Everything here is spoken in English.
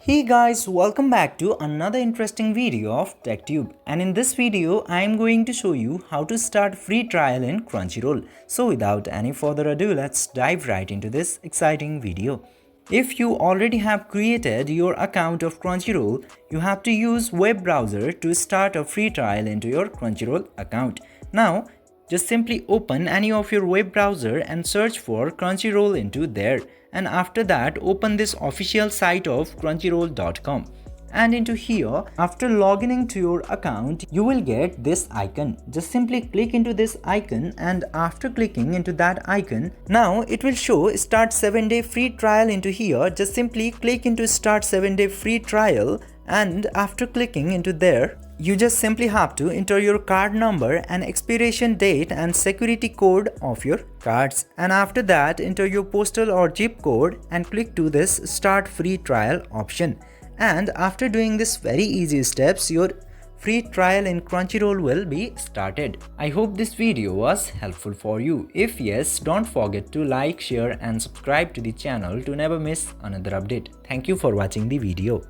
Hey guys, welcome back to another interesting video of TechTube, and in this video I am going to show you how to start free trial in Crunchyroll. So without any further ado, let's dive right into this exciting video. If you already have created your account of Crunchyroll, you have to use web browser to start a free trial into your Crunchyroll account. Now just simply open any of your web browser and search for Crunchyroll into there, and after that open this official site of crunchyroll.com, and into here after logging into your account you will get this icon. Just simply click into this icon, and after clicking into that icon, now it will show start 7-day free trial into here. Just simply click into start 7-day free trial, and after clicking into there you just simply have to enter your card number and expiration date and security code of your cards, and after that enter your postal or zip code and click to this start free trial option. And after doing this very easy steps, your free trial in Crunchyroll will be started. I hope this video was helpful for you. If yes, don't forget to like, share and subscribe to the channel to never miss another update. Thank you for watching the video.